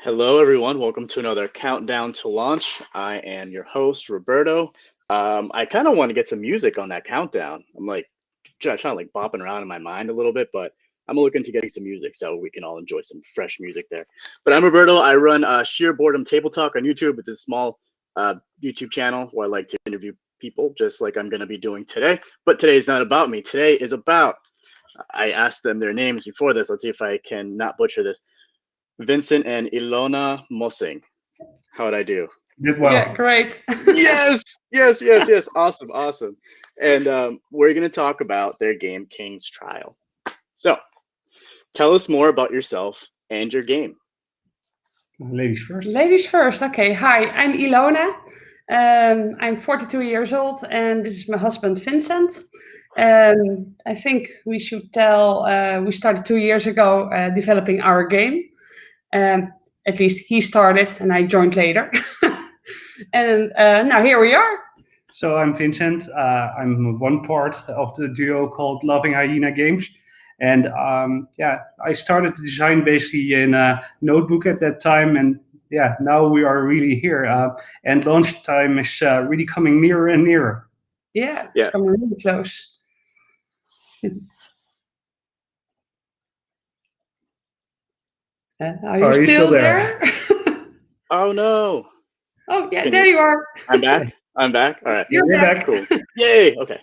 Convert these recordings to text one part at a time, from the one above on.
Hello, everyone. Welcome to another Countdown to Launch. I am your host, Roberto. I kind of want to get some music on that countdown. I'm like trying to like bopping around in my mind a little bit, but I'm looking to getting some music so we can all enjoy some fresh music there. But I'm Roberto. I run Sheer Boredom Table Talk on YouTube. It's a small YouTube channel where I like to interview people, just like I'm going to be doing today. But today is not about me. Today is about, I asked them their names before this. Let's see if I can not butcher this. Vincent and Ilona Mossing. How would I do? Did well. Yeah, great. Yes. Awesome. And we're going to talk about their game, King's Trial. So, tell us more about yourself and your game. Ladies first. Ladies first. Okay. Hi, I'm Ilona. I'm 42 years old, and this is my husband, Vincent. I think we should tell, we started 2 years ago developing our game. At least he started, and I joined later. And now here we are. So I'm Vincent. I'm one part of the duo called Loving Hyena Games. And I started to design basically in a notebook at that time. And now we are really here. And launch time is really coming nearer and nearer. Yeah, it's coming really close. Are you still there? Oh no. Oh yeah, there you are. I'm back. All right. You're back. Cool. Yay. Okay.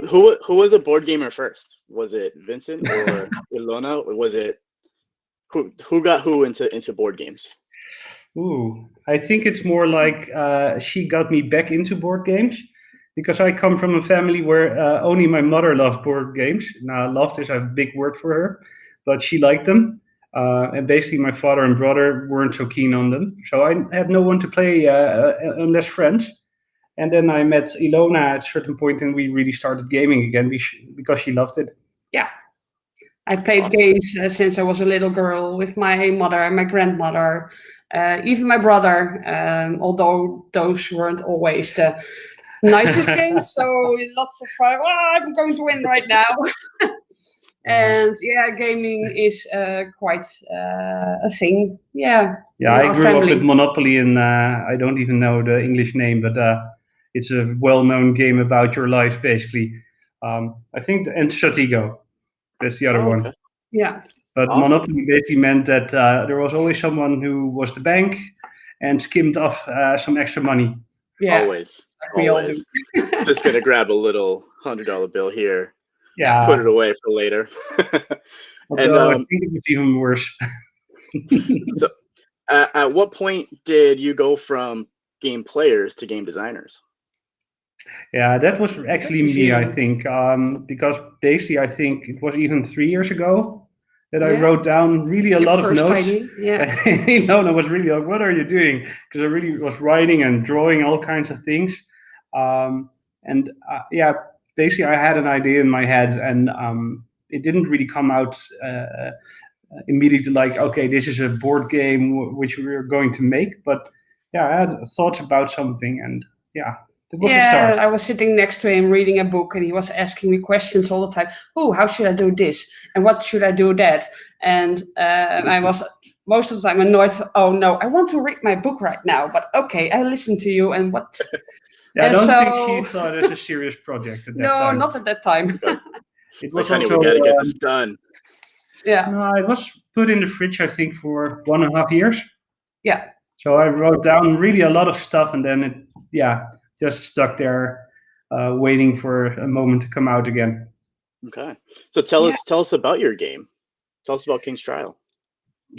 Who was a board gamer first? Was it Vincent or Ilona, or was it who got who into board games? Ooh, I think it's more like she got me back into board games, because I come from a family where only my mother loved board games. Now, loved is a big word for her, but she liked them. And basically, my father and brother weren't so keen on them. So I had no one to play unless friends. And then I met Ilona at a certain point, and we really started gaming again because she loved it. Yeah. I played games since I was a little girl with my mother and my grandmother, even my brother, although those weren't always the nicest games. So lots of fun. I'm going to win right now. And gaming is quite a thing. Yeah. I grew up with Monopoly, and I don't even know the English name, but it's a well-known game about your life, basically. I think, and Stratego, that's the other one. Yeah. But Monopoly basically meant that there was always someone who was the bank and skimmed off some extra money. Yeah. Always. Just gonna grab a little $100 bill here. Yeah. Put it away for later. And I think it was even worse. So, at what point did you go from game players to game designers? Yeah, that was actually me, I think, because basically I think it was even 3 years ago that I wrote down really a lot of notes. Yeah. Ilona was really like, what are you doing? Because I really was writing and drawing all kinds of things. Basically I had an idea in my head, and it didn't really come out immediately like, okay, this is a board game which we are going to make. But I had thoughts about something, and that was the start. I was sitting next to him reading a book, and he was asking me questions all the time. Oh, how should I do this? And what should I do that? And I was most of the time annoyed. Oh no, I want to read my book right now. But okay, I listen to you. And what? I don't think she thought it was a serious project at that time. No, not at that time. It was also, we gotta get this done. Yeah. No, it was put in the fridge, I think, for 1.5 years. Yeah. So I wrote down really a lot of stuff, and then it, just stuck there, waiting for a moment to come out again. Okay. So tell us about your game. Tell us about King's Trial.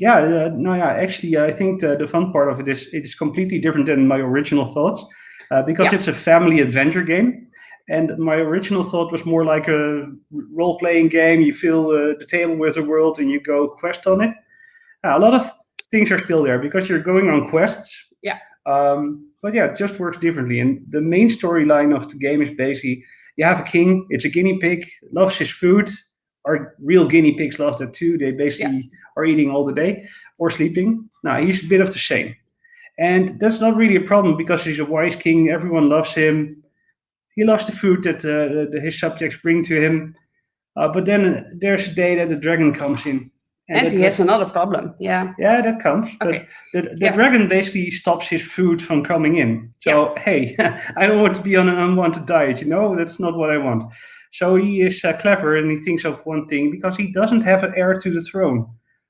Actually, I think the fun part of it is completely different than my original thoughts. Because it's a family adventure game, and my original thought was more like a role-playing game. You fill the table with the world, and you go quest on it. A lot of things are still there because you're going on quests. Yeah. But it just works differently. And the main storyline of the game is basically you have a king. It's a guinea pig, loves his food. Our real guinea pigs love that too. They basically are eating all the day or sleeping. Now he's a bit of the same. And that's not really a problem because he's a wise king. Everyone loves him. He loves the food that his subjects bring to him. But then there's a day that the dragon comes in. And he has another problem. Yeah. Yeah, that comes. Okay. But the dragon basically stops his food from coming in. So, hey, I don't want to be on an unwanted diet, that's not what I want. So he is clever, and he thinks of one thing, because he doesn't have an heir to the throne.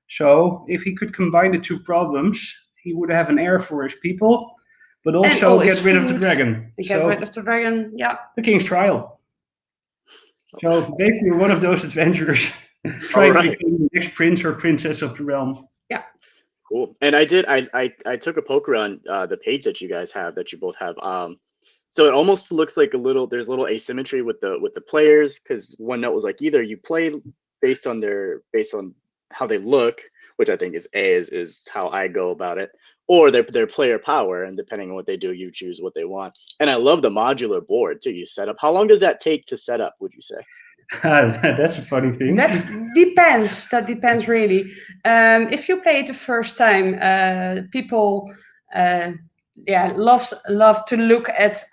So if he could combine the two problems, he would have an heir for his people, but also get rid of the dragon. Get rid of the dragon, yeah. The King's Trial. So basically one of those adventurers trying to become the next prince or princess of the realm. Yeah. Cool. And I took a poke around the page that you guys have, that you both have. So it almost looks like there's a little asymmetry with the players, because one note was like, either you play based on how they look, which I think is how I go about it, or their player power, and depending on what they do, you choose what they want. And I love the modular board too. You set up. How long does that take to set up, would you say? That's a funny thing. That depends really. If you play it the first time, people love to look at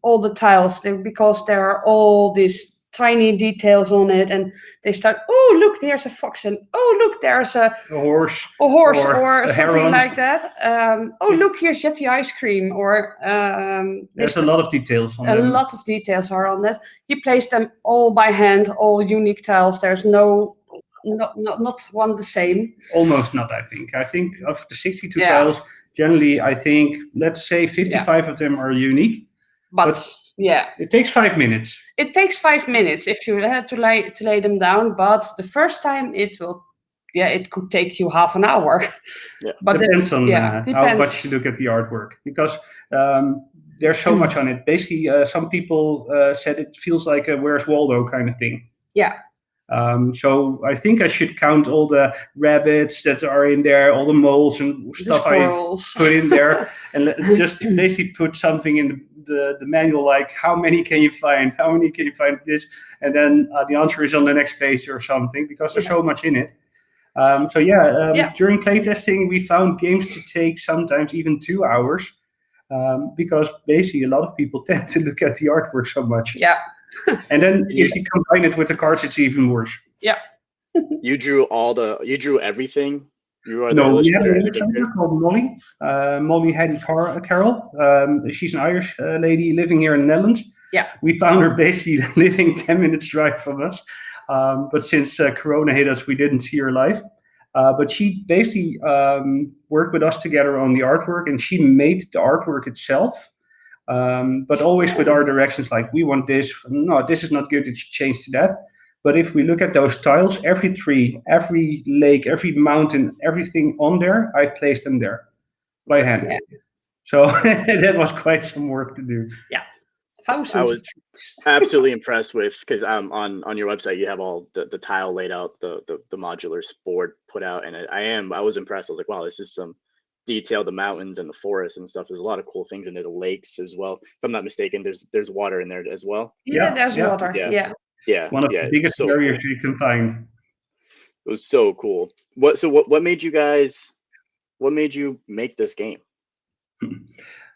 all the tiles, because there are all these tiny details on it, and they start, oh look, there's a fox, and oh look, there's a horse or a something heron. like that. Oh look, here's Jetty ice cream, or there's a lot of details on a them. lot of details are on that. He plays them all by hand, all unique tiles. There's not one the same. Almost not, I think. I think of the 62 tiles, generally, I think, let's say 55 of them are unique. But it takes 5 minutes. It takes 5 minutes if you had to lay them down, but the first time it could take you half an hour. Yeah. But depends on how much you look at the artwork, because there's so much on it. Basically, some people said it feels like a Where's Waldo kind of thing. Yeah. So I think I should count all the rabbits that are in there, all the moles and stuff I put in there, and just basically put something in the manual, like how many can you find this, and then the answer is on the next page or something, because there's so much in it. During playtesting, we found games to take sometimes even 2 hours, because basically a lot of people tend to look at the artwork so much. Yeah. And then if you combine it with the cards, it's even worse. Yeah. You drew everything? You are no, we have an illustrator called Molly. Molly Hattie Carroll. She's an Irish lady living here in the Netherlands. Yeah. We found her basically living 10 minutes drive from us. But since Corona hit us, we didn't see her live. But she basically worked with us together on the artwork, and she made the artwork itself. But always with our directions, like, we want this. No, this is not good. It should change to that. But if we look at those tiles, every tree, every lake, every mountain, everything on there, I placed them there by hand. Yeah. So that was quite some work to do. Yeah. Thousands. I was absolutely impressed with, because on your website you have all the tile laid out, the modular board put out, and I was impressed. I was like, wow, this is some detail. The mountains and the forests and stuff. There's a lot of cool things in there. The lakes as well. If I'm not mistaken, there's water in there as well. Yeah, there's water. Yeah. One of the biggest areas you can find. It was so cool. What made you make this game?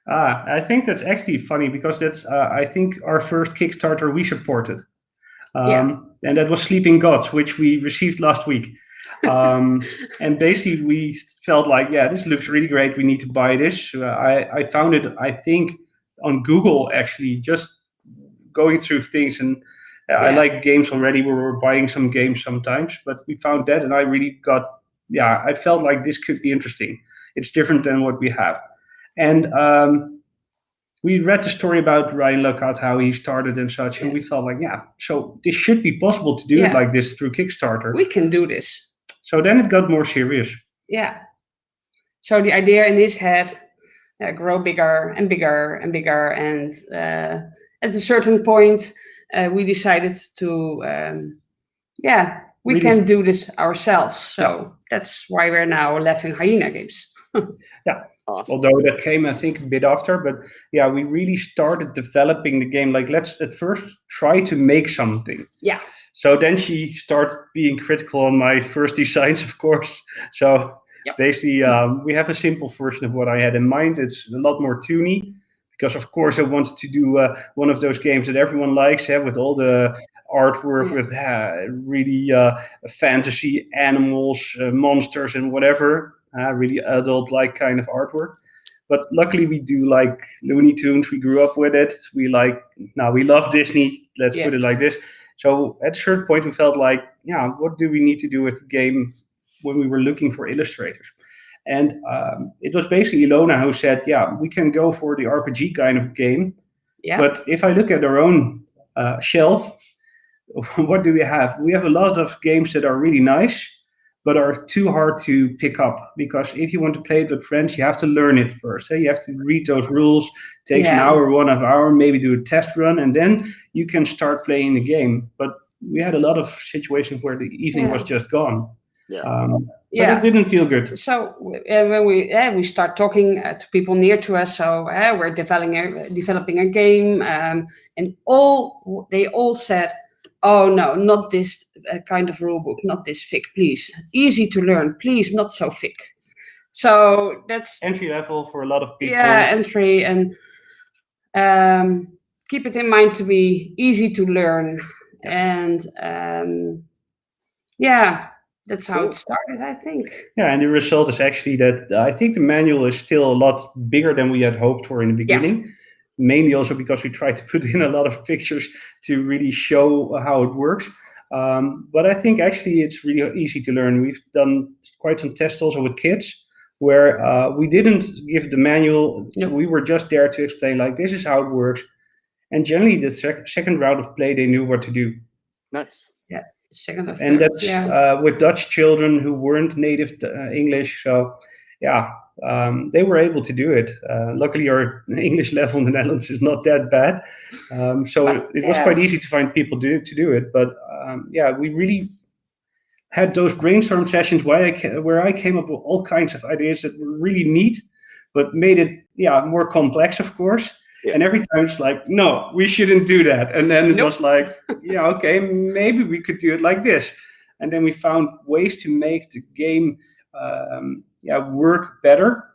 I think that's actually funny, because that's I think our first Kickstarter we supported. And that was Sleeping Gods, which we received last week. And basically we felt like, this looks really great. We need to buy this. I found it, I think, on Google, actually, just going through things, and I like games already. We were buying some games sometimes, but we found that, and I really I felt like this could be interesting. It's different than what we have. And we read the story about Ryan Lockhart, how he started and such, and we felt like, so this should be possible to do it like this through Kickstarter. We can do this. So then it got more serious. Yeah. So the idea in his head grow bigger and bigger and bigger, and at a certain point, we decided to, we can do this ourselves. So that's why we're now Laughing Hyena Games. Yeah. Awesome. Although that came, I think, a bit after, but we really started developing the game. Like, let's at first try to make something. Yeah. So then she started being critical on my first designs, of course. So basically, we have a simple version of what I had in mind. It's a lot more toony, because of course I wanted to do one of those games that everyone likes, with all the artwork with really fantasy animals, monsters, and whatever. Really adult-like kind of artwork. But luckily, we do like Looney Tunes. We grew up with it. We love Disney. Let's put it like this. So at a certain point, we felt like, what do we need to do with the game when we were looking for illustrators? And it was basically Ilona who said, we can go for the RPG kind of game. Yeah. But if I look at our own shelf, what do we have? We have a lot of games that are really nice, but are too hard to pick up, because if you want to play it with friends, you have to learn it first. You have to read those rules. It takes an hour, 1.5 hours, maybe do a test run, and then you can start playing the game. But we had a lot of situations where the evening was just gone. But it didn't feel good. So when we start talking to people near to us, so we're developing a game, and they all said, "Oh no, not this kind of rule book, not this thick, please. Easy to learn, please, not so thick." So that's entry level for a lot of people. Yeah, entry, and keep it in mind to be easy to learn, and that's how it started, I think. Yeah, and the result is actually that I think the manual is still a lot bigger than we had hoped for in the beginning. Mainly also because we tried to put in a lot of pictures to really show how it works. But I think actually it's really easy to learn. We've done quite some tests also with kids where we didn't give the manual. We were just there to explain, like, this is how it works. And generally the second round of play, they knew what to do. Nice. Yeah. And that's with Dutch children who weren't native English. So they were able to do it. Luckily, our English level in the Netherlands is not that bad. It was quite easy to find people to do it. But we really had those brainstorm sessions where I came up with all kinds of ideas that were really neat, but made it more complex, of course. Yeah. And every time it's like, no, we shouldn't do that. And then it was like, okay, maybe we could do it like this. And then we found ways to make the game work better.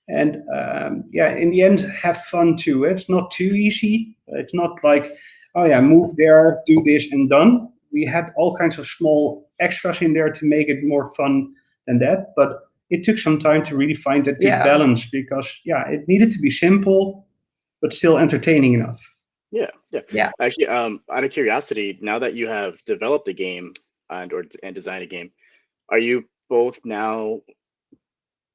And in the end, have fun too. It's not too easy. It's not like, move there, do this and done. We had all kinds of small extras in there to make it more fun than that. But it took some time to really find that good balance, because it needed to be simple, but still entertaining enough. Yeah. Actually, out of curiosity, now that you have developed a game and designed a game, are you both now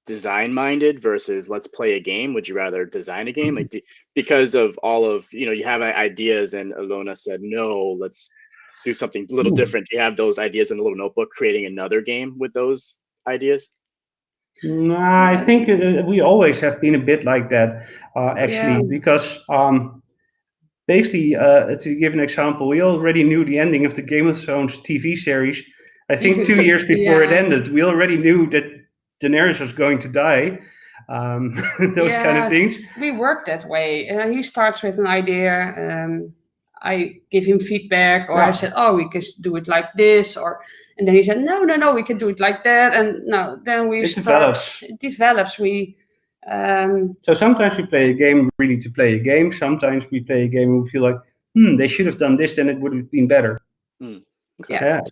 design-minded versus let's play a game? Would you rather design a game? Like, because of all of, you have ideas, and Ilona said, no, let's do something a little different. Do you have those ideas in a little notebook, creating another game with those ideas? No, I think we always have been a bit like that, because basically, to give an example, we already knew the ending of the Game of Thrones TV series. I think 2 years before it ended, we already knew that Daenerys was going to die. Those kind of things. We work that way. He starts with an idea. I give him feedback, or I said, we can do it like this, and then he said, no, we can do it like that, and then it develops. So sometimes we play a game really to play a game. Sometimes we play a game and we feel like, they should have done this, then it would have been better.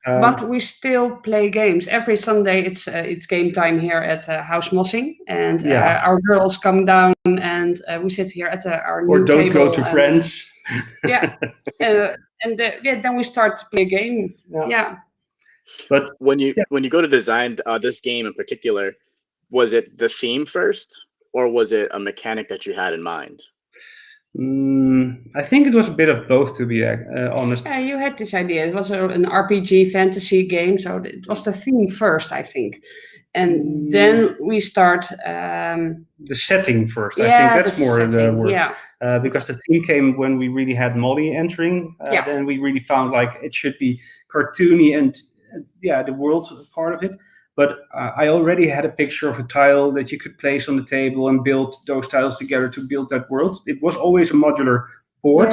But we still play games. Every Sunday it's game time here at House Mossing, and our girls come down, and we sit here at our new table. Or don't go to friends. Then we start to play a game. But when you go to design this game in particular, was it the theme first, or was it a mechanic that you had in mind? I think it was a bit of both, to be honest. Yeah, you had this idea. It was an RPG fantasy game, so it was the theme first, I think. And then we start... the setting first. I think that's more the word. Because the theme came when we really had Molly entering. Then we really found like it should be cartoony and the world part of it. But I already had a picture of a tile that you could place on the table and build those tiles together to build that world. It was always a modular board,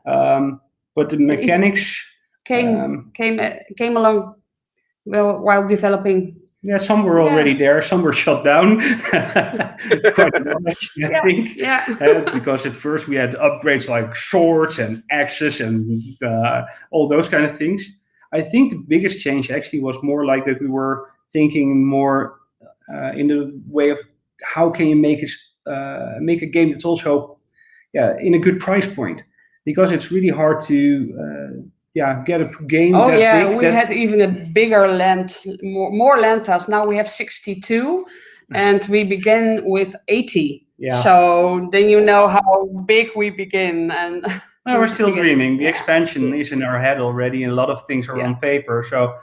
but the mechanics came along while developing Yeah, some were already there, some were shut down. Quite a lot, actually, I think. Yeah. Because at first we had upgrades like swords and axes and all those kind of things. I think the biggest change actually was more like that we were thinking more in the way of how can you make a game that's also in a good price point, because it's really hard to get a game Oh that yeah, big. we had even a bigger land, more land task. Now we have 62, and we begin with 80. Yeah. So then you know how big we begin, and No, we're still dreaming. The expansion is in our head already, and a lot of things are on paper. So,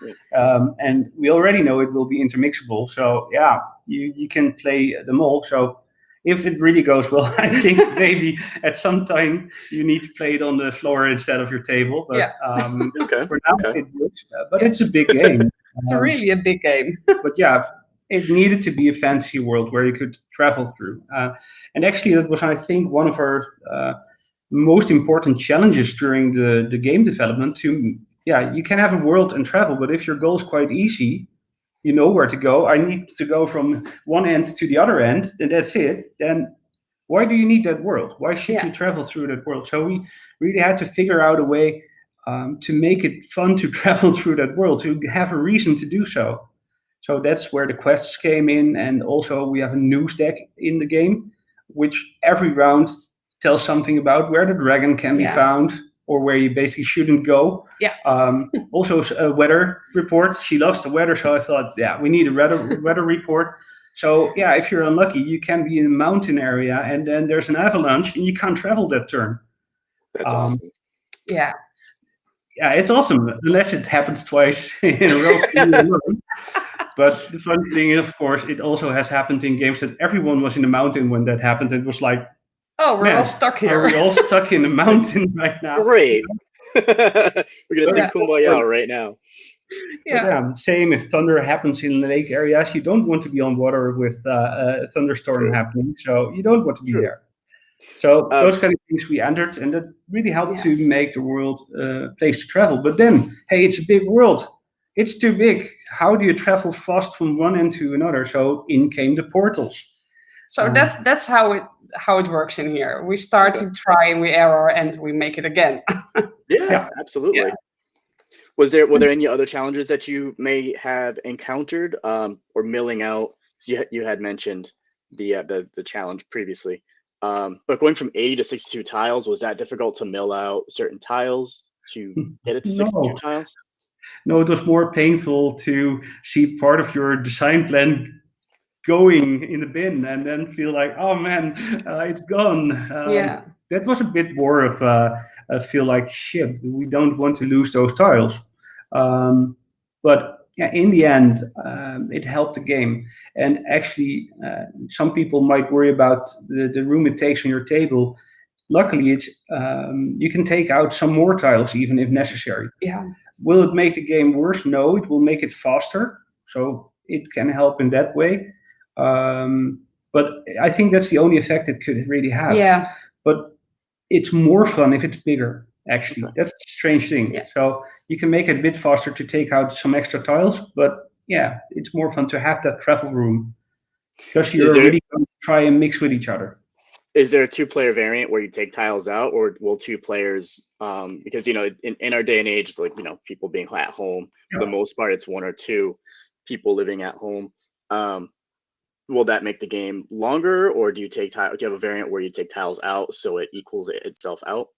and we already know it will be intermixable. So yeah, you can play them all. So if it really goes well, I think maybe at some time you need to play it on the floor instead of your table. But for now it works. But it's a big game. It's really a big game. But yeah, it needed to be a fantasy world where you could travel through. And actually, that was, I think, one of our most important challenges during the game development. You can have a world and travel, but if your goal is quite easy, you know where to go. I need to go from one end to the other end, and that's it. Then why do you need that world? Why should you travel through that world? So we really had to figure out a way to make it fun to travel through that world, to have a reason to do so. So that's where the quests came in, and also we have a news deck in the game, which every round tells something about where the dragon can be found, or where you basically shouldn't go. Yeah. Also a weather report. She loves the weather, so I thought, we need a weather report. So yeah, if you're unlucky, you can be in a mountain area, and then there's an avalanche, and you can't travel that turn. That's awesome. Yeah. Yeah, it's awesome, unless it happens twice in a row. But the fun thing, of course, it also has happened in games that everyone was in the mountain when that happened. It was like, we're all stuck here. We're all stuck in the mountain right now. Great. We're gonna sing Kumbaya right now. Yeah. Same if thunder happens in lake areas, you don't want to be on water with a thunderstorm happening, so you don't want to be there. So those kind of things we entered, and that really helped to make the world a place to travel. But then, hey, it's a big world. It's too big. How do you travel fast from one end to another? So in came the portals. So that's how it works in here. We start to try and we error and we make it again. Absolutely. Yeah. Were there any other challenges that you may have encountered, or milling out? So you had mentioned the challenge previously, but going from 80 to 62 tiles, was that difficult to mill out certain tiles to get it to 62 tiles? No, it was more painful to see part of your design plan going in the bin and then feel like, oh man, it's gone. That was a bit more of a feel like, shit, we don't want to lose those tiles. But in the end, it helped the game. And actually, some people might worry about the room it takes on your table. Luckily, it's you can take out some more tiles even if necessary. Yeah. Will it make the game worse? No, it will make it faster. So it can help in that way. But I think that's the only effect it could really have. Yeah. But it's more fun if it's bigger, actually. That's a strange thing. Yeah. So you can make it a bit faster to take out some extra tiles, but yeah, it's more fun to have that travel room, because you're really going to try and mix with each other. Is there a 2-player variant where you take tiles out, or will 2 players, because, in our day and age, it's like, people being at home, for the most part, it's 1 or 2 people living at home. Will that make the game longer, or do you have a variant where you take tiles out so it equals itself out?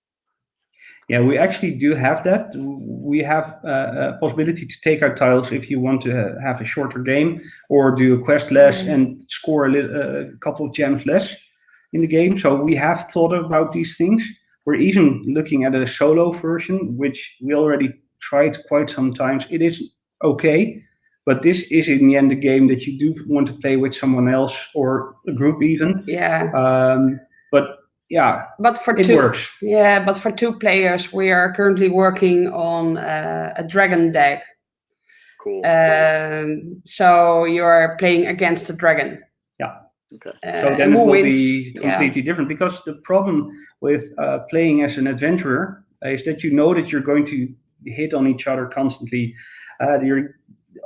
Yeah, we actually do have that. We have a possibility to take out tiles if you want to have a shorter game or do a quest less and score a couple of gems less in the game. So we have thought about these things. We're even looking at a solo version, which we already tried quite some times. It is okay, but this is in the end a game that you do want to play with someone else or a group even. Yeah. But for it works. Yeah, but for 2 players, we are currently working on a dragon deck. Cool. So you're playing against a dragon. Yeah. Okay. So then it will be completely different, because the problem with playing as an adventurer is that you know that you're going to hit on each other constantly.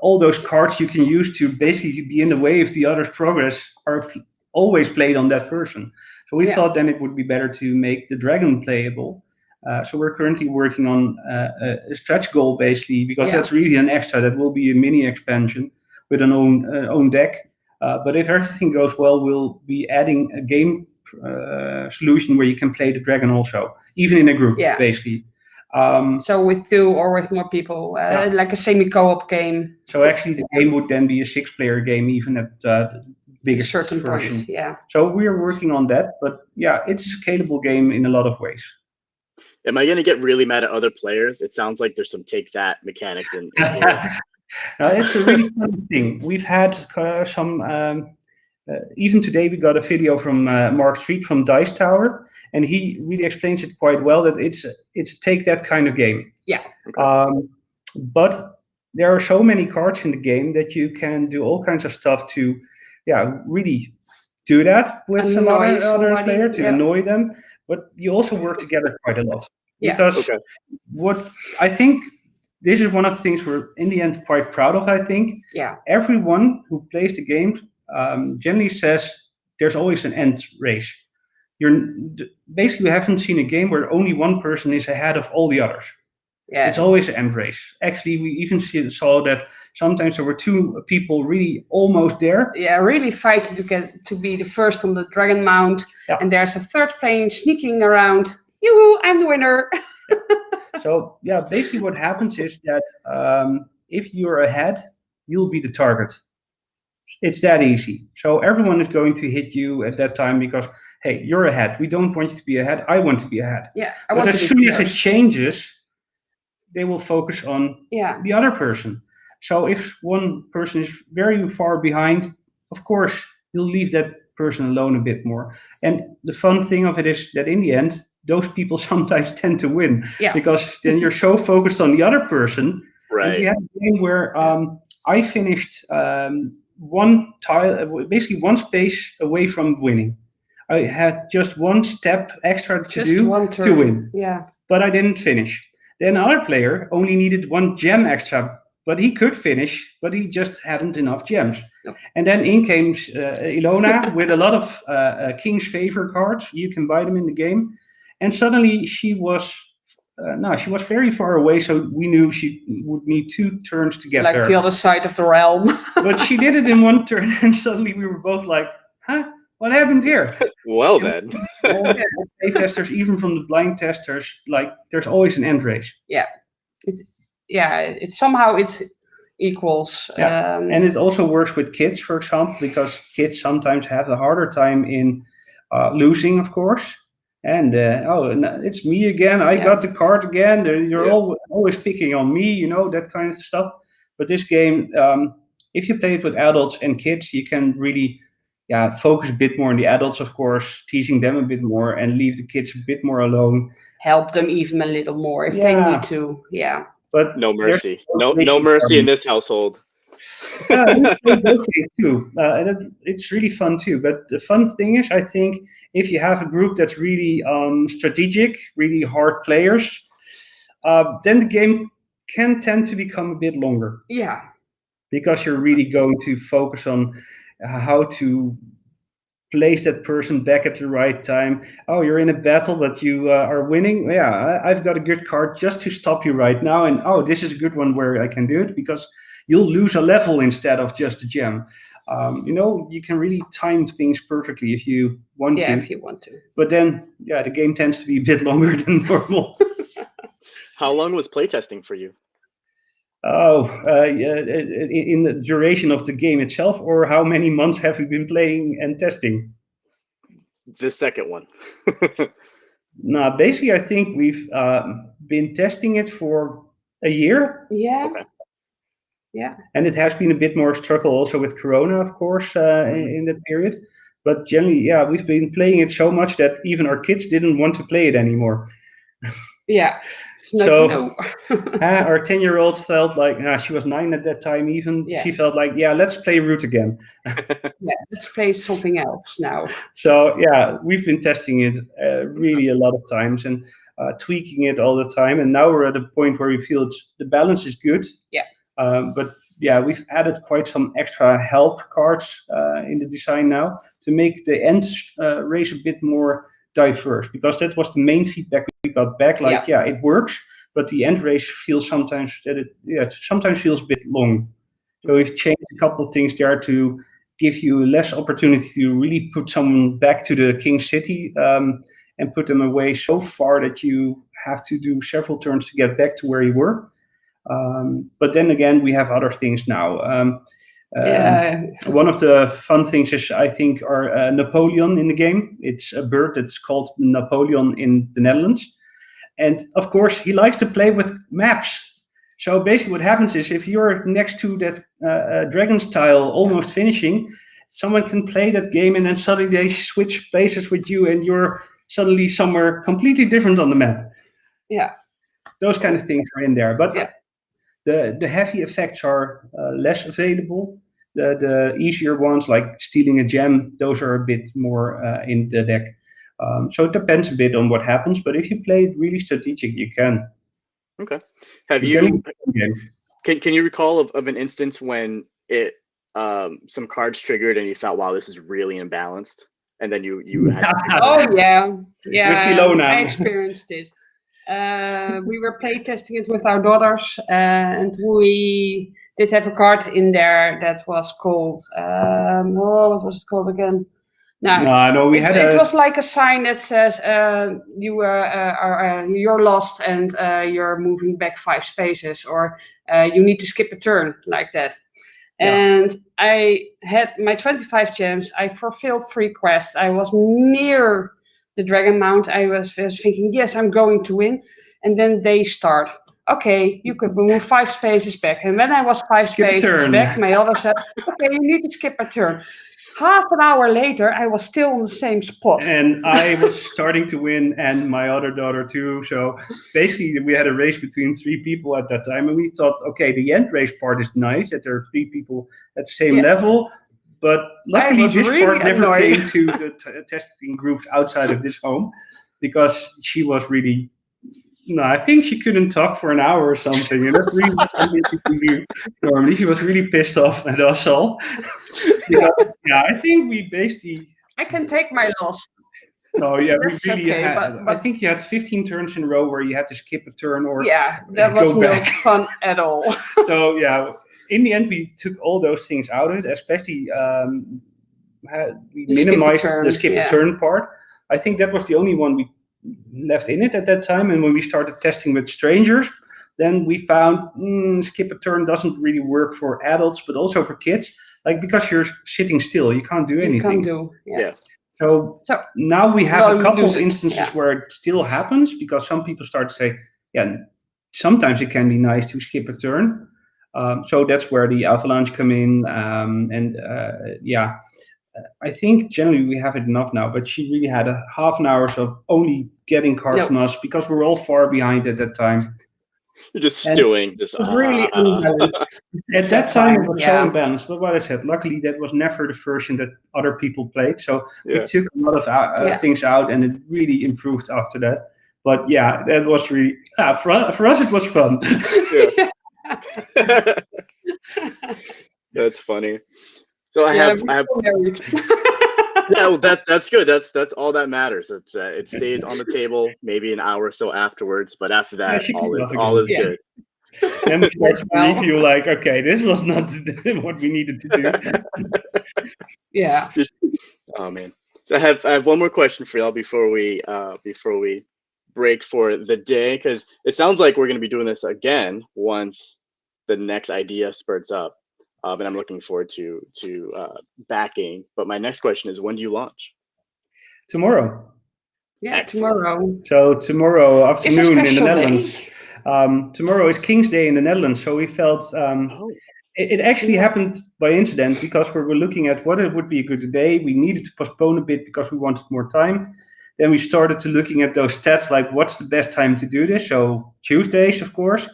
all those cards you can use to basically be in the way of the other's progress are always played on that person. So we thought then it would be better to make the dragon playable. So we're currently working on a stretch goal, basically, because that's really an extra. That will be a mini expansion with an own deck. But if everything goes well, we'll be adding a game solution where you can play the dragon also, even in a group, basically. So with 2 or with more people, like a semi-co-op game. So actually the game would then be a 6-player game, even at the biggest certain version. Points, So we're working on that, but it's a scalable game in a lot of ways. Am I going to get really mad at other players? It sounds like there's some take that mechanics in here. It's a really fun thing. We've had some, even today we got a video from Mark Street from Dice Tower, and he really explains it quite well, that it's a take that kind of game. But there are so many cards in the game that you can do all kinds of stuff to really do that with some other player to annoy them. But you also work together quite a lot. Because what I think, this is one of the things we're in the end quite proud of, I think. Everyone who plays the game generally says there's always an end race. Basically, we haven't seen a game where only one person is ahead of all the others. It's always an end race. Actually, we even saw that sometimes there were 2 people really almost there. Really fighting to get to be the first on the dragon mount, and there's a 3rd plane sneaking around. Yoo-hoo, I'm the winner. So basically what happens is that if you're ahead, you'll be the target. It's that easy. So everyone is going to hit you at that time because, hey, you're ahead. We don't want you to be ahead. I want to be ahead. But as soon as it changes, they will focus on the other person. So if one person is very far behind, of course, you'll leave that person alone a bit more. And the fun thing of it is that in the end, those people sometimes tend to win because then you're so focused on the other person. Right. And we had a game where I finished one tile, basically one space away from winning. I had just one step extra to do to win. But I didn't finish. Then another player only needed 1 gem extra, but he could finish, but he just hadn't enough gems. And then in came Ilona with a lot of King's Favor cards. You can buy them in the game. And suddenly she was very far away, so we knew she would need 2 turns to get there. Like the other side of the realm. But she did it in 1 turn, and suddenly we were both like, huh? What happened here? Well then. All the play testers, even from the blind testers, like there's always an end race. It's somehow it's equals. And it also works with kids, for example, because kids sometimes have a harder time in losing, of course. And it's me again. I got the card again. You're always picking on me, that kind of stuff. But this game, if you play it with adults and kids, you can really focus a bit more on the adults, of course, teasing them a bit more and leave the kids a bit more alone. Help them even a little more if they need to. But no mercy. No mercy in this household. Too. And it's really fun too. But the fun thing is, I think, if you have a group that's really strategic, really hard players, then the game can tend to become a bit longer. Because you're really going to focus on how to place that person back at the right time. Oh, you're in a battle, but you are winning. I've got a good card just to stop you right now. And this is a good one where I can do it because you'll lose a level instead of just a gem. You can really time things perfectly if you want to. If you want to. But then, the game tends to be a bit longer than normal. How long was playtesting for you? In the duration of the game itself, or how many months have you been playing and testing? The second one. No, basically, I think we've been testing it for a year. And it has been a bit more struggle also with Corona, of course, in that period. But generally, we've been playing it so much that even our kids didn't want to play it anymore. So our 10-year-old felt like, she was 9 at that time even. She felt like, let's play Root again. Let's play something else now. So we've been testing it really a lot of times and tweaking it all the time. And now we're at a point where we feel the balance is good. But we've added quite some extra help cards in the design now to make the end race a bit more diverse, because that was the main feedback we got back. Like, it works, but the end race feels sometimes sometimes feels a bit long. So we've changed a couple of things there to give you less opportunity to really put someone back to the King City and put them away so far that you have to do several turns to get back to where you were. But then again, we have other things now. One of the fun things is, I think, our Napoleon in the game. It's a bird that's called Napoleon in the Netherlands. And of course, he likes to play with maps. So basically what happens is, if you're next to that dragon's tile almost finishing, someone can play that game and then suddenly they switch places with you and you're suddenly somewhere completely different on the map. Yeah. Those kind of things are in there. But the heavy effects are less available. The easier ones, like stealing a gem, those are a bit more in the deck. So it depends a bit on what happens. But if you play it really strategic, you can. Okay. Have you? Can you recall of an instance when it some cards triggered and you thought, wow, this is really imbalanced, and then you had to fix it? Oh yeah, With Ilona. I experienced it. We were play testing it with our daughters, and we did have a card in there that was called what was it called again? No, it was like a sign that says you're lost and you're moving back 5 spaces, or you need to skip a turn, like that. And I had my 25 gems. I fulfilled 3 quests. I was near the Dragon Mount. I was thinking, yes, I'm going to win. And then they start. Okay, you could move 5 spaces back. And when I was 5 spaces back, my other said, okay, you need to skip a turn. Half an hour later, I was still on the same spot. And I was starting to win, and my other daughter too. So basically, we had a race between 3 people at that time. And we thought, okay, the end race part is nice, that there are 3 people at the same level. But luckily, this part never came to the testing groups outside of this home, because she was really... No, I think she couldn't talk for an hour or something. And that's really something she could do. Normally, she was really pissed off at us all. I think we basically... I can take my loss. No, yeah, we really had... But I think you had 15 turns in a row where you had to skip a turn or that was no fun at all. So, in the end, we took all those things out of it, especially we minimized the skip a turn part. I think that was the only one we left in it at that time. And when we started testing with strangers, then we found skip a turn doesn't really work for adults, but also for kids. Like, because you're sitting still, you can't do anything. You can't do, So now we have a couple of instances where it still happens, because some people start to say, sometimes it can be nice to skip a turn. So that's where the avalanche come in. I think generally we have it enough now, but she really had a half an hour of only getting cards from us, because we were all far behind at that time. You're just stewing. Really unbalanced. At that time, it was so unbalanced. But what I said, luckily, that was never the version that other people played. So we took a lot of things out, and it really improved after that. But that was really, for us, it was fun. That's funny. So I have well, that's good. That's all that matters. It stays on the table maybe an hour or so afterwards, but after that, all is good. And we start to leave you like, okay, this was not what we needed to do. Oh man. So I have one more question for y'all before we break for the day, because it sounds like we're going to be doing this again once the next idea spurts up. And I'm looking forward to backing. But my next question is, when do you launch? Tomorrow. Tomorrow. So tomorrow afternoon in the Netherlands. Tomorrow is King's Day in the Netherlands. So we felt it actually happened by incident, because we were looking at what it would be a good day. We needed to postpone a bit because we wanted more time. Then we started to looking at those stats, like what's the best time to do this? So Tuesdays, of course.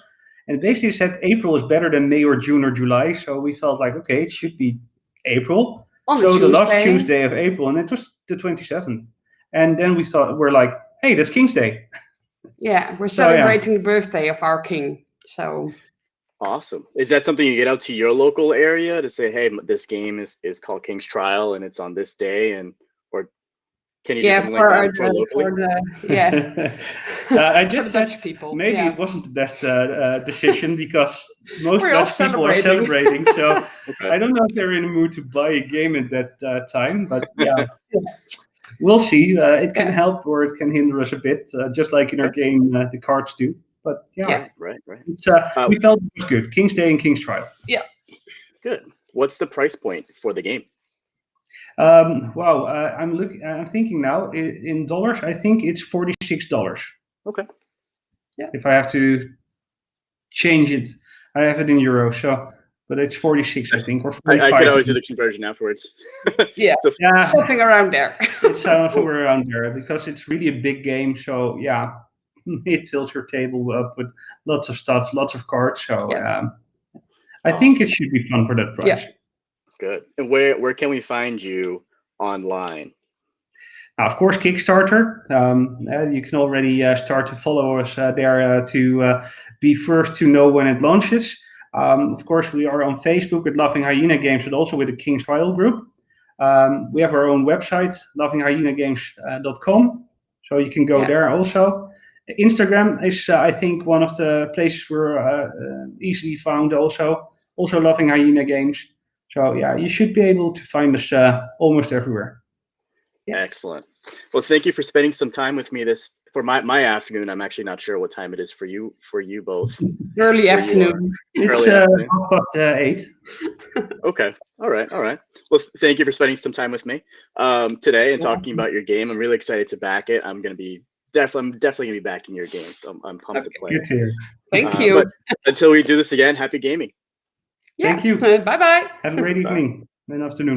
And basically said April is better than May or June or July. So we felt like, okay, it should be April. The last Tuesday of April, and it was the 27th. And then we're like, hey, that's King's Day. Yeah, we're celebrating the birthday of our king. So Awesome. Is that something you get out to your local area to say, hey, this game is called King's Trial and it's on this day, or can you do something like that for locally? I just said people. Maybe it wasn't the best decision because most Dutch people are celebrating. So I don't know if they're in the mood to buy a game at that time. But yeah, we'll see. It can help or it can hinder us a bit, just like in our game, the cards do. But yeah, right. It's, we felt it was good. King's Day and King's Trial. Yeah. Good. What's the price point for the game? Wow, I'm thinking now in dollars. I think it's $46. Okay. Yeah. If I have to change it, I have it in euros. So, but it's 46, I think, or 45. I could always do the conversion afterwards. Yeah, something around there. It's somewhere around there because it's really a big game. So yeah, it fills your table up with lots of stuff, lots of cards. So I think it should be fun for that price. Yeah. Good. And where can we find you online? Now, of course, Kickstarter. You can already start to follow us there to be first to know when it launches. Of course, we are on Facebook with Laughing Hyena Games, but also with the King's Trial group. We have our own website, laughinghyena.com, so you can go there also. Instagram is, I think, one of the places we're easily found also Laughing Hyena Games. So yeah, you should be able to find us almost everywhere. Yeah. Excellent. Well, thank you for spending some time with me for my afternoon. I'm actually not sure what time it is for you both. Early afternoon. It's 8:30. Okay. All right. Well, thank you for spending some time with me today and talking about your game. I'm really excited to back it. I'm definitely gonna be backing your game, so I'm pumped to play. Good to hear. Thank you. But until we do this again, happy gaming. Yeah. Thank you. Bye-bye. Have a great evening and afternoon.